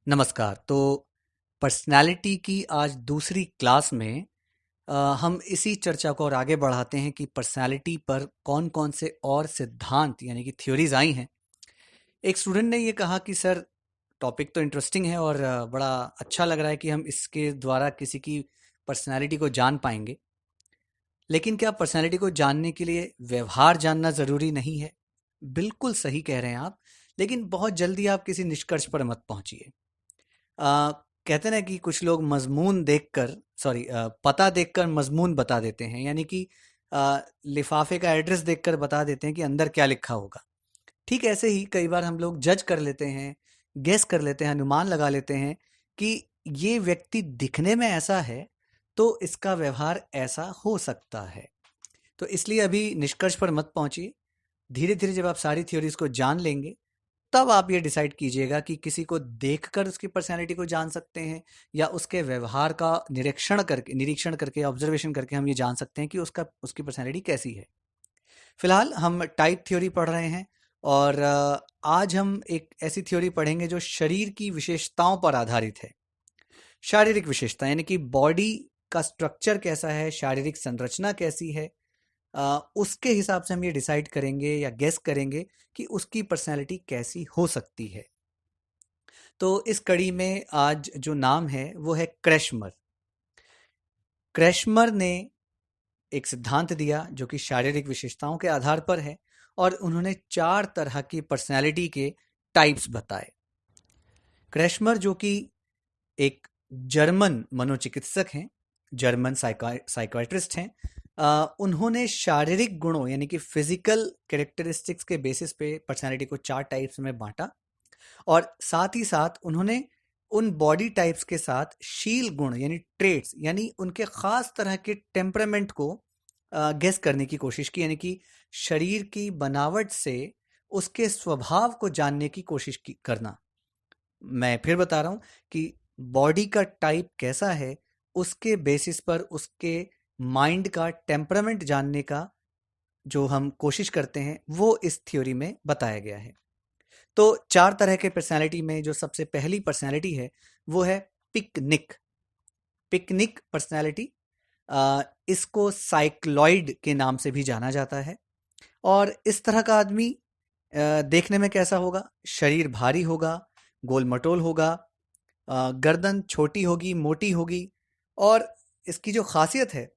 नमस्कार। तो पर्सनैलिटी की आज दूसरी क्लास में हम इसी चर्चा को और आगे बढ़ाते हैं कि पर्सनैलिटी पर कौन-कौन से और सिद्धांत यानी कि थ्योरीज आई हैं। एक स्टूडेंट ने ये कहा कि सर टॉपिक तो इंटरेस्टिंग है और बड़ा अच्छा लग रहा है कि हम इसके द्वारा किसी की पर्सनैलिटी को जान पाएंगे। लेकिन क्या पर्सनैलिटी को जानने के लिए व्यवहार जानना ज़रूरी नहीं है? बिल्कुल सही कह रहे हैं आप, लेकिन बहुत जल्दी आप किसी निष्कर्ष पर मत पहुंचिए। अ, कहते हैं ना कि कुछ लोग पता देखकर मजमून बता देते हैं, यानी कि लिफाफे का एड्रेस देखकर बता देते हैं कि अंदर क्या लिखा होगा। ठीक ऐसे ही कई बार हम लोग जज कर लेते हैं, गेस कर लेते हैं, अनुमान लगा लेते हैं कि ये व्यक्ति दिखने में ऐसा है तो इसका व्यवहार ऐसा हो सकता है। तो इसलिए अभी निष्कर्ष पर मत पहुंचिए। धीरे धीरे जब आप सारी थ्योरीज को जान लेंगे तब आप ये डिसाइड कीजिएगा कि किसी को देखकर उसकी पर्सनैलिटी को जान सकते हैं या उसके व्यवहार का निरीक्षण करके ऑब्जर्वेशन करके हम ये जान सकते हैं कि उसकी पर्सनैलिटी कैसी है। फिलहाल हम टाइप थ्योरी पढ़ रहे हैं और आज हम एक ऐसी थ्योरी पढ़ेंगे जो शरीर की विशेषताओं पर आधारित है। शारीरिक विशेषता यानी कि बॉडी का स्ट्रक्चर कैसा है, शारीरिक संरचना कैसी है, उसके हिसाब से हम ये डिसाइड करेंगे या गेस करेंगे कि उसकी पर्सनैलिटी कैसी हो सकती है। तो इस कड़ी में आज जो नाम है वो है क्रैशमर। क्रैशमर ने एक सिद्धांत दिया जो कि शारीरिक विशेषताओं के आधार पर है और उन्होंने 4 तरह की पर्सनैलिटी के टाइप्स बताए। क्रैशमर जो कि एक जर्मन मनोचिकित्सक हैं, जर्मन साइकाट्रिस्ट हैं, उन्होंने शारीरिक गुणों यानी कि फिजिकल कैरेक्टरिस्टिक्स के बेसिस पे पर्सनैलिटी को 4 टाइप्स में बांटा और साथ ही साथ उन्होंने उन बॉडी टाइप्स के साथ शील गुण यानी ट्रेट्स यानी उनके खास तरह के टेम्परामेंट को गेस करने की कोशिश की, यानी कि शरीर की बनावट से उसके स्वभाव को जानने की करना। मैं फिर बता रहा हूँ कि बॉडी का टाइप कैसा है उसके बेसिस पर उसके माइंड का टेम्परामेंट जानने का जो हम कोशिश करते हैं वो इस थ्योरी में बताया गया है। तो 4 तरह के पर्सनैलिटी में जो सबसे पहली पर्सनैलिटी है वो है पिकनिक। पिकनिक पर्सनैलिटी, इसको साइक्लॉइड के नाम से भी जाना जाता है। और इस तरह का आदमी देखने में कैसा होगा? शरीर भारी होगा, गोल मटोल होगा, गर्दन छोटी होगी, मोटी होगी और इसकी जो खासियत है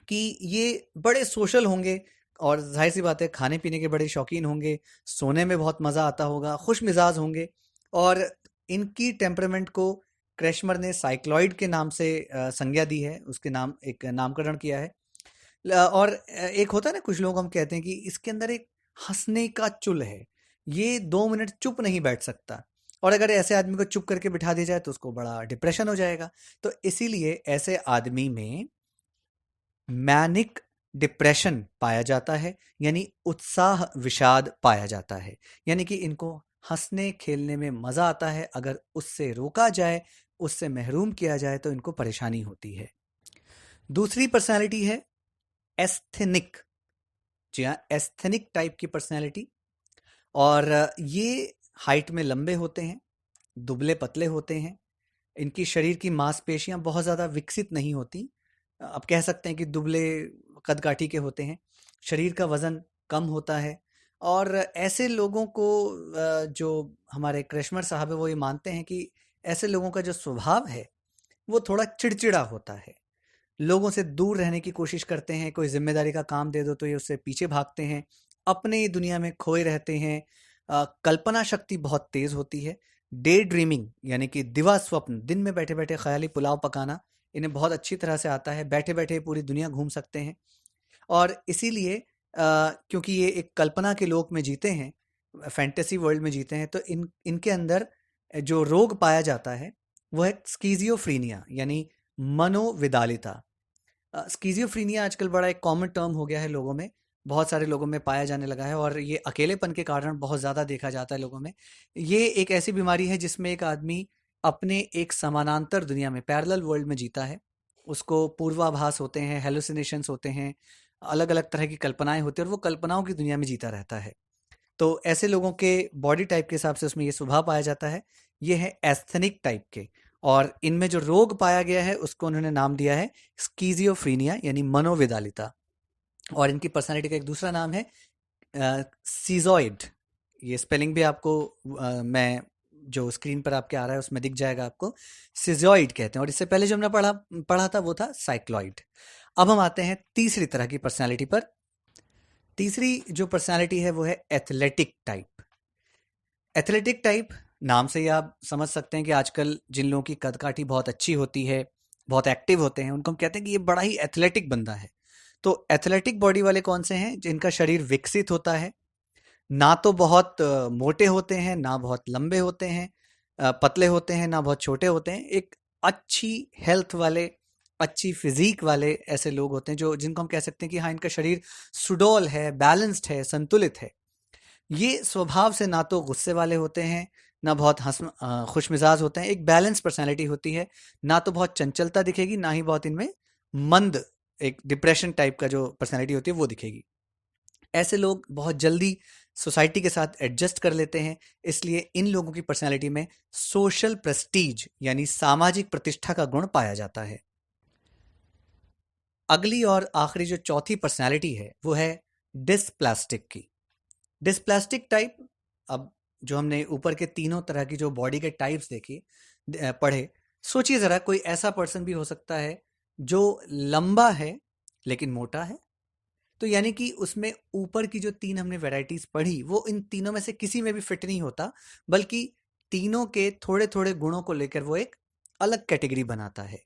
कि ये बड़े सोशल होंगे और जाहिर सी बात है खाने पीने के बड़े शौकीन होंगे, सोने में बहुत मज़ा आता होगा, खुश मिजाज होंगे और इनकी टेम्परामेंट को क्रैशमर ने साइक्लॉइड के नाम से संज्ञा दी है, उसके नाम एक नामकरण किया है। और एक होता है ना, कुछ लोग हम कहते हैं कि इसके अंदर एक हंसने का चुल है, ये 2 मिनट चुप नहीं बैठ सकता और अगर ऐसे आदमी को चुप करके बिठा दिया जाए तो उसको बड़ा डिप्रेशन हो जाएगा। तो इसीलिए ऐसे आदमी में मैनिक डिप्रेशन पाया जाता है, यानी उत्साह विषाद पाया जाता है, यानी कि इनको हंसने खेलने में मज़ा आता है, अगर उससे रोका जाए, उससे महरूम किया जाए तो इनको परेशानी होती है। दूसरी पर्सनालिटी है एस्थेनिक। जी हाँ, एस्थेनिक टाइप की पर्सनालिटी। और ये हाइट में लंबे होते हैं, दुबले पतले होते हैं, इनकी शरीर की मांसपेशियां बहुत ज़्यादा विकसित नहीं होती। आप कह सकते हैं कि दुबले कदकाठी के होते हैं, शरीर का वज़न कम होता है और ऐसे लोगों को जो हमारे क्रैशमर साहब है वो ये मानते हैं कि ऐसे लोगों का जो स्वभाव है वो थोड़ा चिड़चिड़ा होता है, लोगों से दूर रहने की कोशिश करते हैं, कोई जिम्मेदारी का काम दे दो तो ये उससे पीछे भागते हैं, अपने ही दुनिया में खोए रहते हैं। कल्पना शक्ति बहुत तेज होती है। डे ड्रीमिंग यानी कि दिवा स्वप्न, दिन में बैठे बैठे ख्याली पुलाव पकाना इन्हें बहुत अच्छी तरह से आता है, बैठे बैठे पूरी दुनिया घूम सकते हैं। और इसीलिए क्योंकि ये एक कल्पना के लोक में जीते हैं, फैंटेसी वर्ल्ड में जीते हैं, तो इनके अंदर जो रोग पाया जाता है वो है स्कीजियोफ्रीनिया यानी मनोविदालिता। स्कीजियोफ्रीनिया आजकल बड़ा एक कॉमन टर्म हो गया है लोगों में, बहुत सारे लोगों में पाया जाने लगा है और ये अकेलेपन के कारण बहुत ज़्यादा देखा जाता है लोगों में। ये एक ऐसी बीमारी है जिसमें एक आदमी अपने एक समानांतर दुनिया में, पैरेलल वर्ल्ड में जीता है, उसको पूर्वाभास होते हैं, हेलुसिनेशंस होते हैं, अलग अलग तरह की कल्पनाएं होती हैं और वो कल्पनाओं की दुनिया में जीता रहता है। तो ऐसे लोगों के बॉडी टाइप के हिसाब से उसमें ये स्वभाव पाया जाता है ये है एस्थेनिक टाइप के, और इनमें जो रोग पाया गया है उसको उन्होंने नाम दिया है स्कीजियोफ्रीनिया यानी मनोविदालिता। और इनकी पर्सनालिटी का एक दूसरा नाम है सीजॉइड। ये स्पेलिंग भी आपको मैं जो स्क्रीन पर आपके आ रहा है उसमें दिख जाएगा आपको। सिजॉइड कहते हैं, और इससे पहले जो हमने पढ़ा था वो था साइक्लॉइड। अब हम आते हैं तीसरी तरह की पर्सनालिटी पर। तीसरी जो पर्सनालिटी है वो है एथलेटिक टाइप। एथलेटिक टाइप नाम से ही आप समझ सकते हैं कि आजकल जिन लोगों की कदकाठी बहुत अच्छी होती है, बहुत एक्टिव होते हैं, उनको हम कहते हैं कि ये बड़ा ही एथलेटिक बंदा है। तो एथलेटिक बॉडी वाले कौन से हैं? जिनका शरीर विकसित होता है, ना तो बहुत मोटे होते हैं, ना बहुत लंबे होते हैं, पतले होते हैं, ना बहुत छोटे होते हैं। एक अच्छी हेल्थ वाले, अच्छी फिजिक वाले ऐसे लोग होते हैं जो जिनको हम कह सकते हैं कि हाँ, इनका शरीर सुडौल है, बैलेंस्ड है, संतुलित है। ये स्वभाव से ना तो गुस्से वाले होते हैं, ना बहुत खुश मिजाज होते हैं। एक बैलेंस पर्सनैलिटी होती है। ना तो बहुत चंचलता दिखेगी, ना ही बहुत इनमें मंद, एक डिप्रेशन टाइप का जो पर्सनैलिटी होती है वो दिखेगी। ऐसे लोग बहुत जल्दी सोसाइटी के साथ एडजस्ट कर लेते हैं, इसलिए इन लोगों की पर्सनैलिटी में सोशल प्रेस्टीज यानी सामाजिक प्रतिष्ठा का गुण पाया जाता है। अगली और आखिरी जो चौथी पर्सनैलिटी है वो है डिस्प्लास्टिक की। डिस्प्लास्टिक टाइप, अब जो हमने ऊपर के तीनों तरह की जो बॉडी के टाइप्स देखी पढ़े, सोचिए ज़रा कोई ऐसा पर्सन भी हो सकता है जो लंबा है लेकिन मोटा है। तो यानी कि उसमें ऊपर की जो तीन हमने वैरायटीज पढ़ी वो इन तीनों में से किसी में भी फिट नहीं होता, बल्कि तीनों के थोड़े थोड़े गुणों को लेकर वो एक अलग कैटेगरी बनाता है।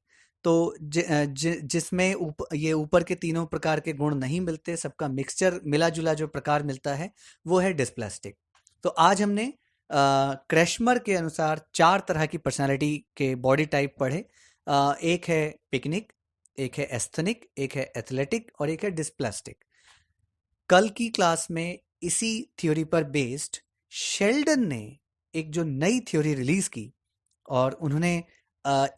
तो जिसमें ये ऊपर के तीनों प्रकार के गुण नहीं मिलते, सबका मिक्सचर मिला जुला जो प्रकार मिलता है वो है डिस्प्लास्टिक। तो आज हमने क्रैशमर के अनुसार 4 तरह की पर्सनालिटी के बॉडी टाइप पढ़े। एक है पिकनिक, एक है एस्थेनिक, एक है एथलेटिक और एक है डिस्प्लास्टिक। कल की क्लास में इसी थ्योरी पर बेस्ड शेल्डन ने एक जो नई थ्योरी रिलीज की, और उन्होंने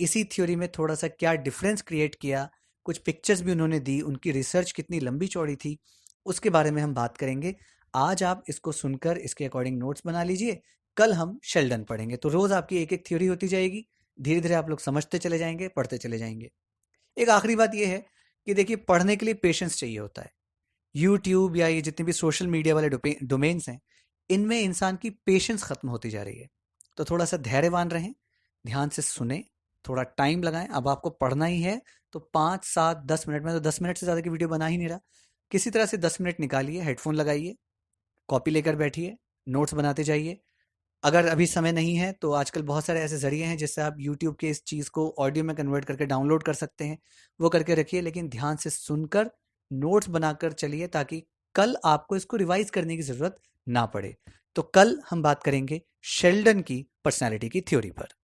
इसी थ्योरी में थोड़ा सा क्या डिफरेंस क्रिएट किया, कुछ पिक्चर्स भी उन्होंने दी, उनकी रिसर्च कितनी लंबी चौड़ी थी, उसके बारे में हम बात करेंगे। आज आप इसको सुनकर इसके अकॉर्डिंग नोट्स बना लीजिए, कल हम शेल्डन पढ़ेंगे। तो रोज आपकी एक एक थ्योरी होती जाएगी, धीरे धीरे आप लोग समझते चले जाएंगे, पढ़ते चले जाएंगे। एक आखिरी बात यह है कि देखिए, पढ़ने के लिए पेशेंस चाहिए होता है। यूट्यूब या ये जितने भी सोशल मीडिया वाले डोमेन्स हैं, इनमें इंसान की पेशेंस खत्म होती जा रही है। तो थोड़ा सा धैर्यवान रहें, ध्यान से सुने, थोड़ा टाइम लगाएं। अब आपको पढ़ना ही है तो 5, 7, 10 मिनट में, तो 10 मिनट से ज़्यादा की वीडियो बना ही नहीं रहा, किसी तरह से 10 मिनट निकालिए, हेडफोन लगाइए, कॉपी लेकर बैठिए, नोट्स बनाते जाइए। अगर अभी समय नहीं है तो आजकल बहुत सारे ऐसे ज़रिए हैं जिससे आप यूट्यूब के इस चीज़ को ऑडियो में कन्वर्ट करके डाउनलोड कर सकते हैं, वो करके रखिए। लेकिन ध्यान से सुनकर नोट्स बनाकर चलिए, ताकि कल आपको इसको रिवाइज करने की ज़रूरत ना पड़े। तो कल हम बात करेंगे शेल्डन की पर्सनालिटी की थ्योरी पर।